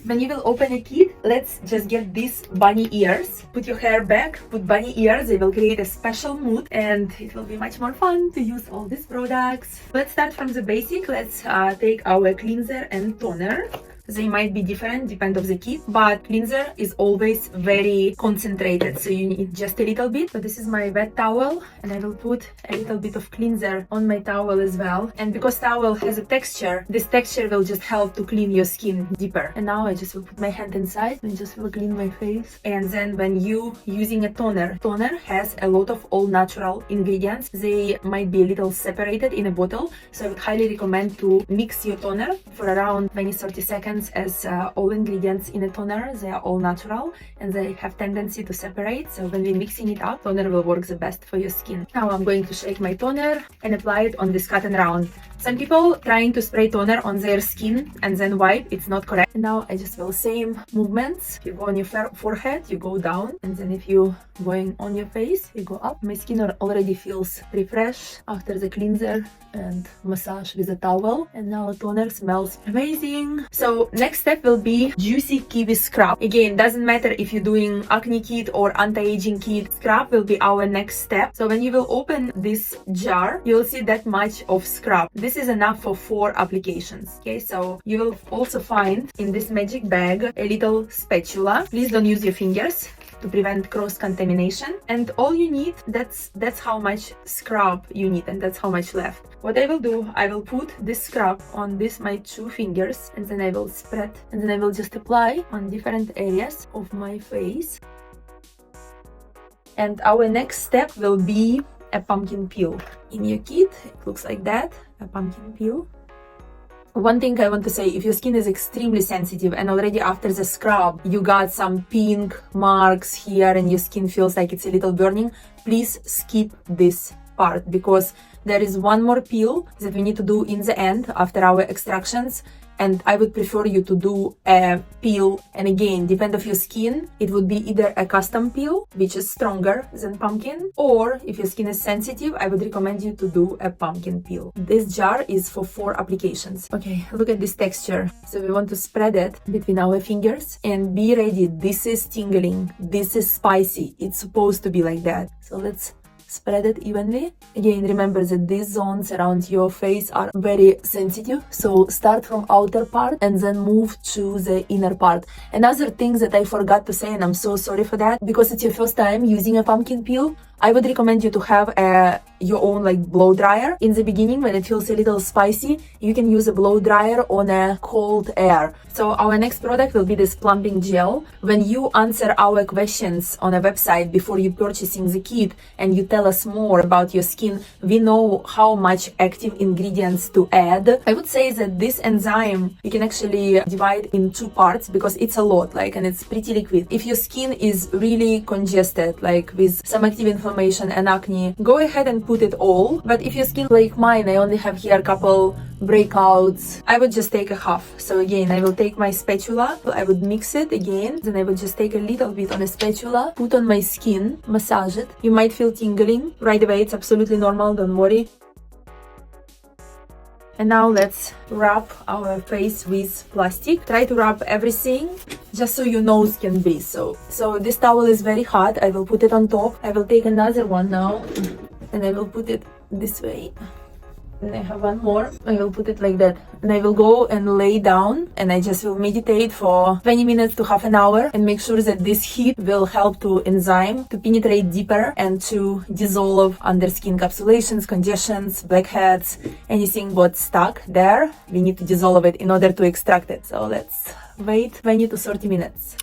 When you will open a kit, let's just get these bunny ears. Put your hair back, put bunny ears, they will create a special mood and it will be much more fun to use all these products. Let's start from the basic. Let's take our cleanser and toner. They might be different, depend of the kit, but cleanser is always very concentrated, so you need just a little bit. So this is my wet towel, and I will put a little bit of cleanser on my towel as well. And because towel has a texture, this texture will just help to clean your skin deeper. And now I just will put my hand inside and just will clean my face. And then when you using a toner has a lot of all natural ingredients. They might be a little separated in a bottle, so I would highly recommend to mix your toner for around 20-30 seconds, as all ingredients in a toner, they are all natural and they have tendency to separate. So when we're mixing it up, toner will work the best for your skin. Now I'm going to shake my toner and apply it on this cotton round. Some people trying to spray toner on their skin and then wipe, it's not correct. And now I just will same movements. If you go on your forehead, you go down, and then if you going on your face, you go up. My skin already feels refreshed after the cleanser and massage with a towel, and now toner smells amazing. So next step will be juicy kiwi scrub. Again, doesn't matter if you're doing acne kit or anti-aging kit, scrub will be our next step. So when you will open this jar, you'll see that much of scrub. This is enough for 4 applications. Okay, so you will also find in this magic bag a little spatula. Please don't use your fingers to prevent cross-contamination. And all you need, that's how much scrub you need, and that's how much left. What I will do, I will put this scrub on my 2 fingers, and then I will spread, and then I will just apply on different areas of my face. And our next step will be a pumpkin peel. In your kit, it looks like that, a pumpkin peel. One thing I want to say, if your skin is extremely sensitive and already after the scrub you got some pink marks here and your skin feels like it's a little burning, please skip this part, because there is one more peel that we need to do in the end after our extractions. And I would prefer you to do a peel, and again, depend of your skin, it would be either a custom peel, which is stronger than pumpkin, or if your skin is sensitive, I would recommend you to do a pumpkin peel. This jar is for 4 applications. Okay, look at this texture. So we want to spread it between our fingers and be ready. This is tingling, this is spicy. It's supposed to be like that. So let's spread it evenly. Again, remember that these zones around your face are very sensitive, so start from outer part and then move to the inner part. Another thing that I forgot to say, and I'm so sorry for that, because it's your first time using a pumpkin peel, I would recommend you to have your own blow dryer. In the beginning, when it feels a little spicy, you can use a blow dryer on a cold air. So our next product will be this plumping gel. When you answer our questions on a website before you purchasing the kit and you tell us more about your skin, we know how much active ingredients to add. I would say that this enzyme, you can actually divide in 2 parts because it's a lot, and it's pretty liquid. If your skin is really congested, with some active inflammation and acne, go ahead and put it all. But if your skin like mine, I only have here a couple breakouts, I would just take a half. So again, I will take my spatula, I would mix it again, then I will just take a little bit on a spatula, put on my skin, massage it. You might feel tingling right away, it's absolutely normal, don't worry. And now let's wrap our face with plastic. Try to wrap everything just so your nose can breathe. So this towel is very hot. I will put it on top. I will take another one now and I will put it this way. And I have one more. I will put it like that. And I will go and lay down and I just will meditate for 20 minutes to half an hour and make sure that this heat will help to enzyme to penetrate deeper and to dissolve under skin encapsulations, congestions, blackheads, anything what's stuck there. We need to dissolve it in order to extract it. So let's wait 20 to 30 minutes.